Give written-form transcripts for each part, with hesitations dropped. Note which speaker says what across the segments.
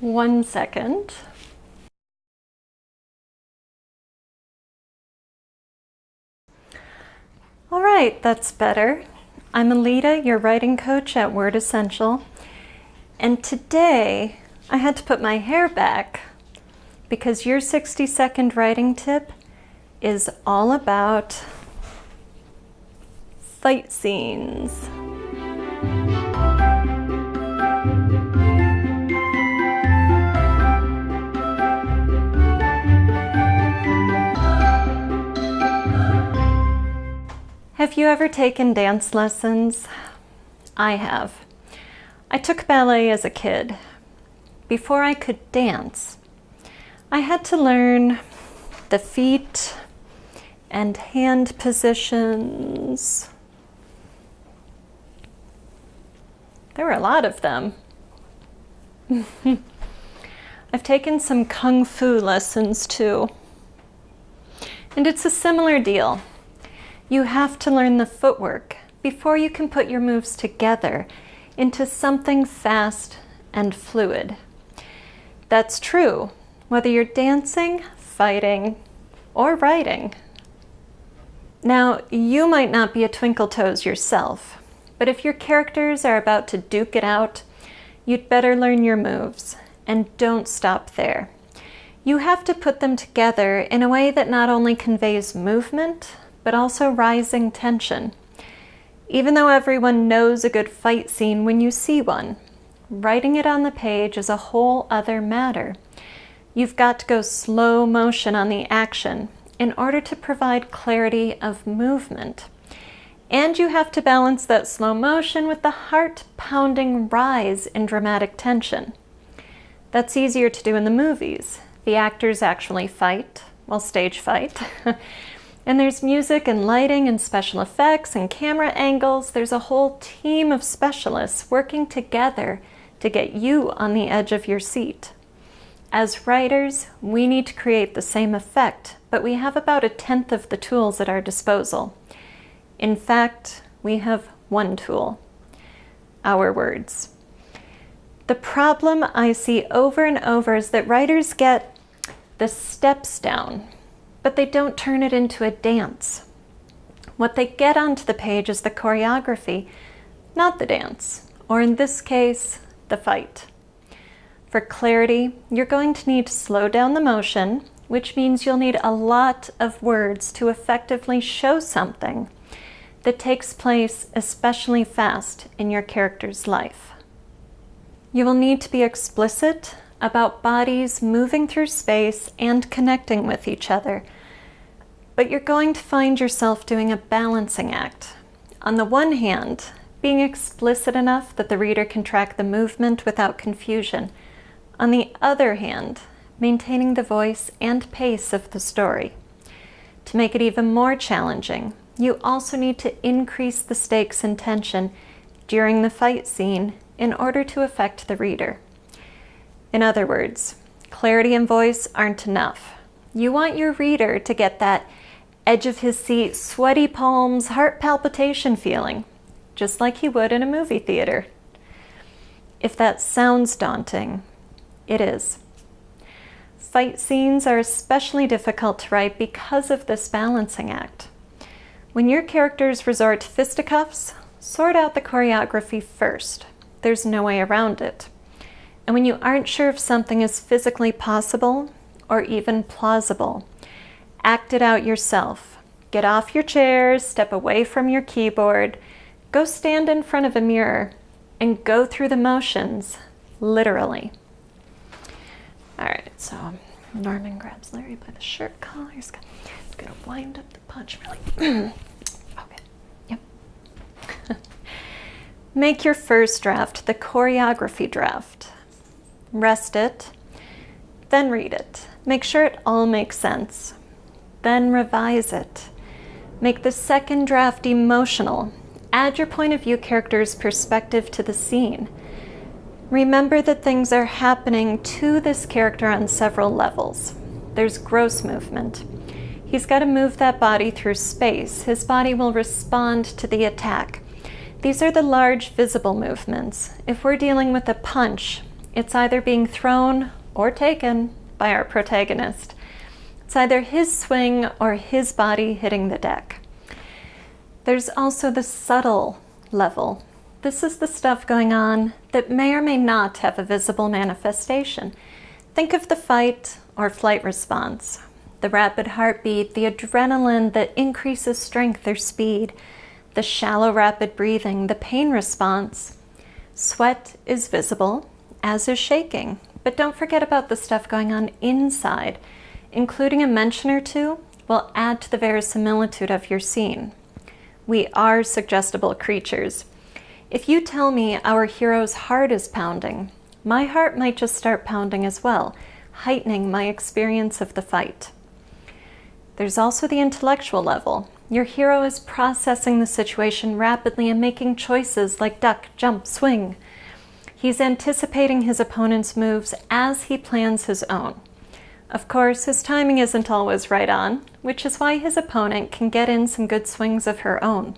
Speaker 1: 1 second. All right, that's better. I'm Alita, your writing coach at Word Essential, and today I had to put my hair back because your 60-second writing tip is all about fight scenes. Have you ever taken dance lessons? I have. I took ballet as a kid. Before I could dance, I had to learn the feet and hand positions. There were a lot of them. I've taken some kung fu lessons too. And it's a similar deal. You have to learn the footwork before you can put your moves together into something fast and fluid. That's true whether you're dancing, fighting, or writing. Now, you might not be a twinkle toes yourself, but if your characters are about to duke it out, you'd better learn your moves, and don't stop there. You have to put them together in a way that not only conveys movement, but also rising tension. Even though everyone knows a good fight scene when you see one, writing it on the page is a whole other matter. You've got to go slow motion on the action in order to provide clarity of movement. And you have to balance that slow motion with the heart-pounding rise in dramatic tension. That's easier to do in the movies. The actors actually fight, well, stage fight. And there's music and lighting and special effects and camera angles. There's a whole team of specialists working together to get you on the edge of your seat. As writers, we need to create the same effect, but we have about 1/10 of the tools at our disposal. In fact, we have one tool: our words. The problem I see over and over is that writers get the steps down, but they don't turn it into a dance. What they get onto the page is the choreography, not the dance, or in this case, the fight. For clarity, you're going to need to slow down the motion, which means you'll need a lot of words to effectively show something that takes place especially fast in your character's life. You will need to be explicit about bodies moving through space and connecting with each other. But you're going to find yourself doing a balancing act. On the one hand, being explicit enough that the reader can track the movement without confusion. On the other hand, maintaining the voice and pace of the story. To make it even more challenging, you also need to increase the stakes and tension during the fight scene in order to affect the reader. In other words, clarity and voice aren't enough. You want your reader to get that edge of his seat, sweaty palms, heart palpitation feeling, just like he would in a movie theater. If that sounds daunting, it is. Fight scenes are especially difficult to write because of this balancing act. When your characters resort to fisticuffs, sort out the choreography first. There's no way around it. And when you aren't sure if something is physically possible or even plausible, act it out yourself. Get off your chair, step away from your keyboard, go stand in front of a mirror, and go through the motions, literally. All right, so Norman grabs Larry by the shirt collar. He's gonna wind up the punch really. Okay, yep. Make your first draft the choreography draft. Rest it, then read it. Make sure it all makes sense. Then revise it. Make the second draft emotional. Add your point of view character's perspective to the scene. Remember that things are happening to this character on several levels. There's gross movement. He's got to move that body through space. His body will respond to the attack. These are the large visible movements. If we're dealing with a punch, It's either being thrown or taken by our protagonist. It's either his swing or his body hitting the deck. There's also the subtle level. This is the stuff going on that may or may not have a visible manifestation. Think of the fight or flight response, the rapid heartbeat, the adrenaline that increases strength or speed, the shallow rapid breathing, the pain response. Sweat is visible, as is shaking, but don't forget about the stuff going on inside. Including a mention or two will add to the verisimilitude of your scene. We are suggestible creatures. If you tell me our hero's heart is pounding, my heart might just start pounding as well, heightening my experience of the fight. There's also the intellectual level. Your hero is processing the situation rapidly and making choices like duck, jump, swing. He's anticipating his opponent's moves as he plans his own. Of course, his timing isn't always right on, which is why his opponent can get in some good swings of her own.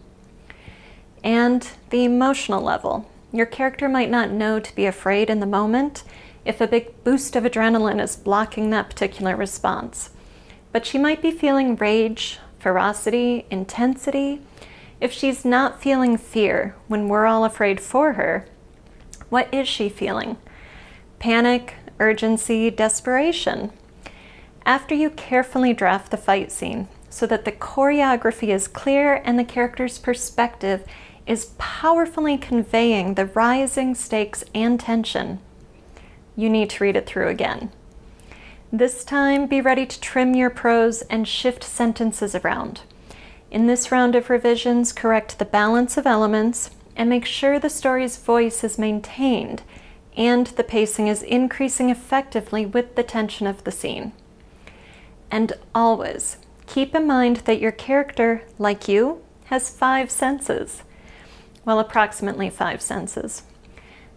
Speaker 1: And the emotional level. Your character might not know to be afraid in the moment if a big boost of adrenaline is blocking that particular response. But she might be feeling rage, ferocity, intensity. If she's not feeling fear when we're all afraid for her, what is she feeling? Panic, urgency, desperation. After you carefully draft the fight scene so that the choreography is clear and the character's perspective is powerfully conveying the rising stakes and tension, you need to read it through again. This time, be ready to trim your prose and shift sentences around. In this round of revisions, correct the balance of elements and make sure the story's voice is maintained and the pacing is increasing effectively with the tension of the scene. And always keep in mind that your character, like you, has 5 senses. Well, approximately 5 senses.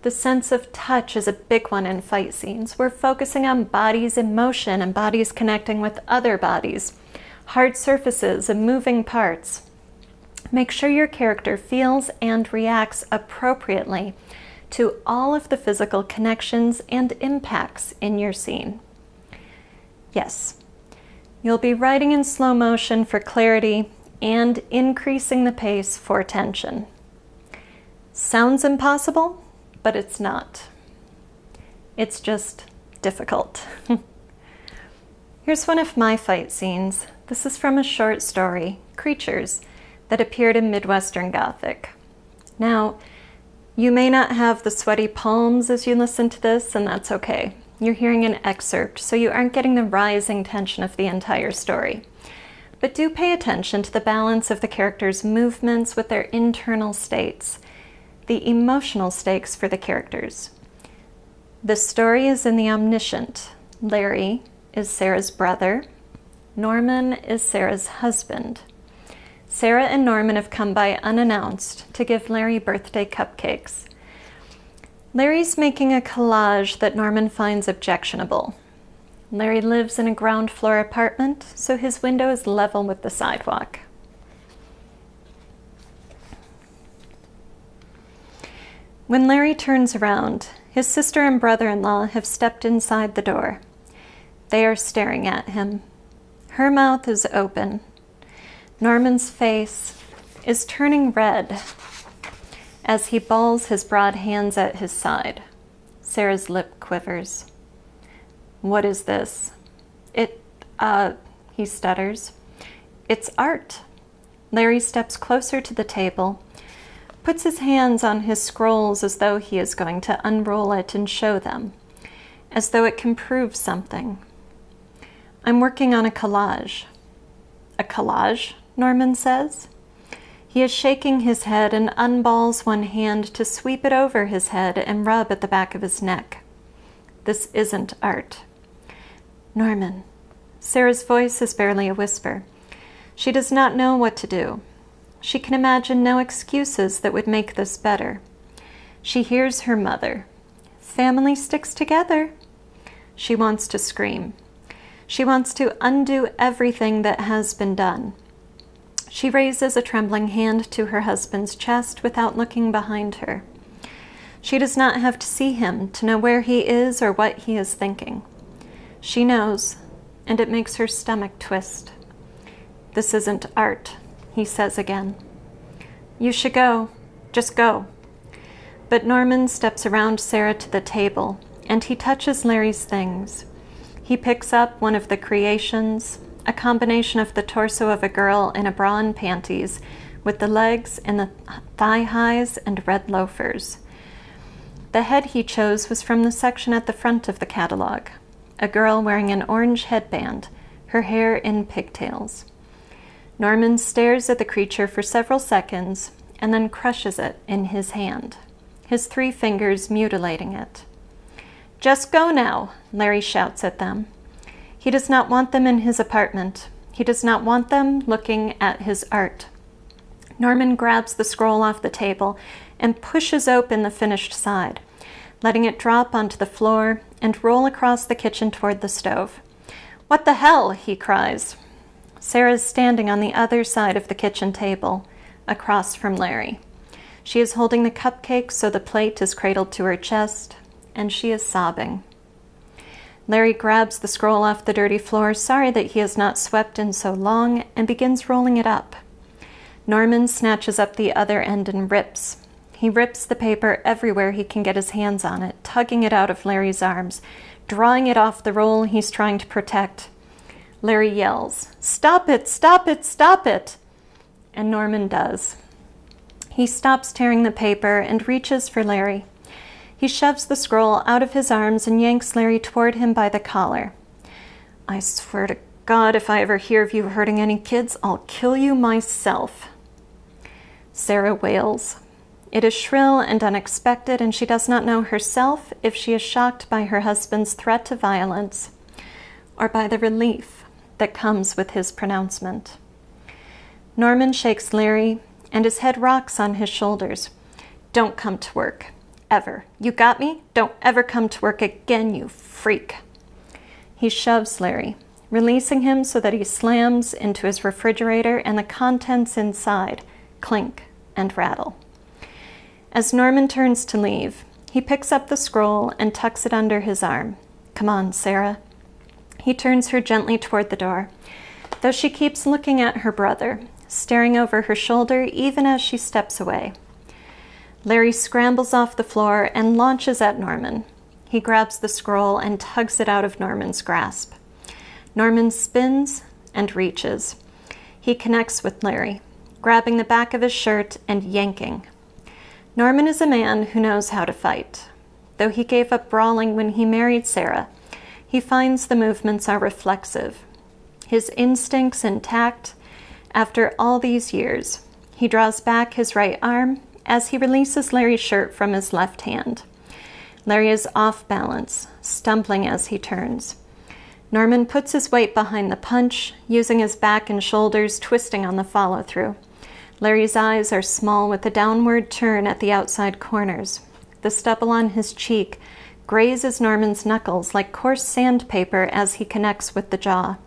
Speaker 1: The sense of touch is a big one in fight scenes. We're focusing on bodies in motion and bodies connecting with other bodies, hard surfaces and moving parts. Make sure your character feels and reacts appropriately to all of the physical connections and impacts in your scene. Yes, you'll be writing in slow motion for clarity and increasing the pace for tension. Sounds impossible, but it's not. It's just difficult. Here's one of my fight scenes. This is from a short story, Creatures, that appeared in Midwestern Gothic. Now, you may not have the sweaty palms as you listen to this, and that's okay. You're hearing an excerpt, so you aren't getting the rising tension of the entire story. But do pay attention to the balance of the characters' movements with their internal states, the emotional stakes for the characters. The story is in the omniscient. Larry is Sarah's brother. Norman is Sarah's husband. Sarah and Norman have come by unannounced to give Larry birthday cupcakes. Larry's making a collage that Norman finds objectionable. Larry lives in a ground floor apartment, so his window is level with the sidewalk. When Larry turns around, his sister and brother-in-law have stepped inside the door. They are staring at him. Her mouth is open. Norman's face is turning red as he balls his broad hands at his side. Sarah's lip quivers. "What is this?" He stutters. "It's art." Larry steps closer to the table, puts his hands on his scrolls as though he is going to unroll it and show them, as though it can prove something. "I'm working on a collage." "A collage?" Norman says. He is shaking his head and unballs one hand to sweep it over his head and rub at the back of his neck. "This isn't art." "Norman." Sarah's voice is barely a whisper. She does not know what to do. She can imagine no excuses that would make this better. She hears her mother. "Family sticks together." She wants to scream. She wants to undo everything that has been done. She raises a trembling hand to her husband's chest without looking behind her. She does not have to see him to know where he is or what he is thinking. She knows, and it makes her stomach twist. "This isn't art," he says again. "You should go. Just go." But Norman steps around Sarah to the table, and he touches Larry's things. He picks up one of the creations, a combination of the torso of a girl in a bra and panties, with the legs in the thigh-highs and red loafers. The head he chose was from the section at the front of the catalog, a girl wearing an orange headband, her hair in pigtails. Norman stares at the creature for several seconds and then crushes it in his hand, his 3 fingers mutilating it. "Just go now," Larry shouts at them. He does not want them in his apartment. He does not want them looking at his art. Norman grabs the scroll off the table and pushes open the finished side, letting it drop onto the floor and roll across the kitchen toward the stove. "What the hell?" he cries. Sarah is standing on the other side of the kitchen table, across from Larry. She is holding the cupcake so the plate is cradled to her chest, and she is sobbing. Larry grabs the scroll off the dirty floor, sorry that he has not swept in so long, and begins rolling it up. Norman snatches up the other end and rips. He rips the paper everywhere he can get his hands on it, tugging it out of Larry's arms, drawing it off the roll he's trying to protect. Larry yells, "Stop it! Stop it! Stop it!" And Norman does. He stops tearing the paper and reaches for Larry. He shoves the scroll out of his arms and yanks Larry toward him by the collar. "I swear to God, if I ever hear of you hurting any kids, I'll kill you myself." Sarah wails. It is shrill and unexpected, and she does not know herself if she is shocked by her husband's threat to violence or by the relief that comes with his pronouncement. Norman shakes Larry, and his head rocks on his shoulders. "Don't come to work. Ever. You got me? Don't ever come to work again, you freak." He shoves Larry, releasing him so that he slams into his refrigerator, and the contents inside clink and rattle. As Norman turns to leave, he picks up the scroll and tucks it under his arm. "Come on, Sarah." He turns her gently toward the door, though she keeps looking at her brother, staring over her shoulder even as she steps away. Larry scrambles off the floor and launches at Norman. He grabs the scroll and tugs it out of Norman's grasp. Norman spins and reaches. He connects with Larry, grabbing the back of his shirt and yanking. Norman is a man who knows how to fight. Though he gave up brawling when he married Sarah, he finds the movements are reflexive. His instincts intact. After all these years, he draws back his right arm as he releases Larry's shirt from his left hand. Larry is off balance, stumbling as he turns. Norman puts his weight behind the punch, using his back and shoulders, twisting on the follow-through. Larry's eyes are small with a downward turn at the outside corners. The stubble on his cheek grazes Norman's knuckles like coarse sandpaper as he connects with the jaw.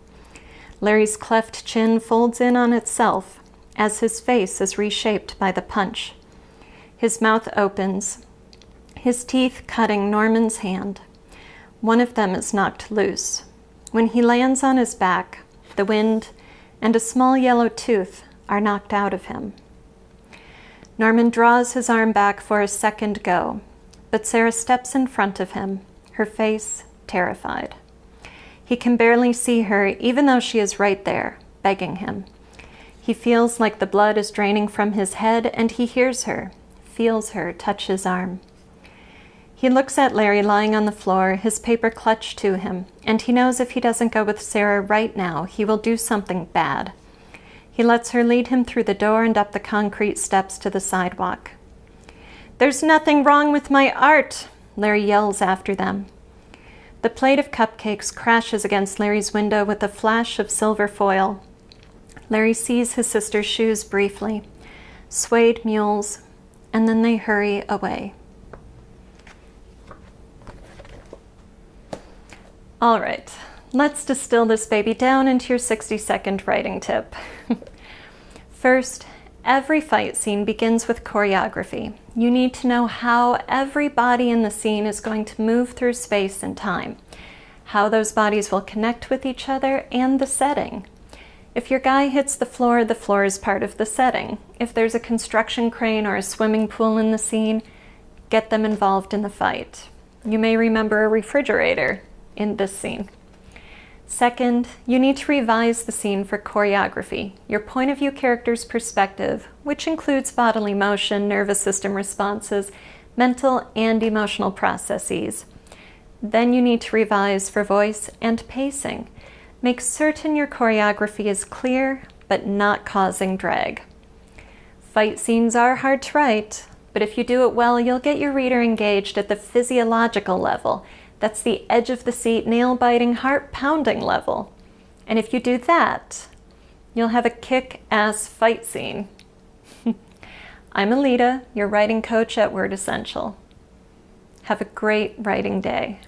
Speaker 1: Larry's cleft chin folds in on itself as his face is reshaped by the punch. His mouth opens, his teeth cutting Norman's hand. One of them is knocked loose. When he lands on his back, the wind and a small yellow tooth are knocked out of him. Norman draws his arm back for a second go, but Sarah steps in front of him, her face terrified. He can barely see her, even though she is right there, begging him. He feels like the blood is draining from his head, and he hears her, feels her touch his arm. He looks at Larry lying on the floor, his paper clutched to him, and he knows if he doesn't go with Sarah right now, he will do something bad. He lets her lead him through the door and up the concrete steps to the sidewalk. "There's nothing wrong with my art," Larry yells after them. The plate of cupcakes crashes against Larry's window with a flash of silver foil. Larry sees his sister's shoes briefly, suede mules, and then they hurry away. All right, let's distill this baby down into your 60-second writing tip. First, every fight scene begins with choreography, You need to know how every body in the scene is going to move through space and time, how those bodies will connect with each other, and the setting. If your guy hits the floor is part of the setting. If there's a construction crane or a swimming pool in the scene, get them involved in the fight. You may remember a refrigerator in this scene. Second, you need to revise the scene for choreography, your point of view character's perspective, which includes bodily motion, nervous system responses, mental and emotional processes. Then you need to revise for voice and pacing. Make certain your choreography is clear, but not causing drag. Fight scenes are hard to write, but if you do it well, you'll get your reader engaged at the physiological level. That's the edge of the seat, nail-biting, heart-pounding level. And if you do that, you'll have a kick-ass fight scene. I'm Alita, your writing coach at Word Essential. Have a great writing day.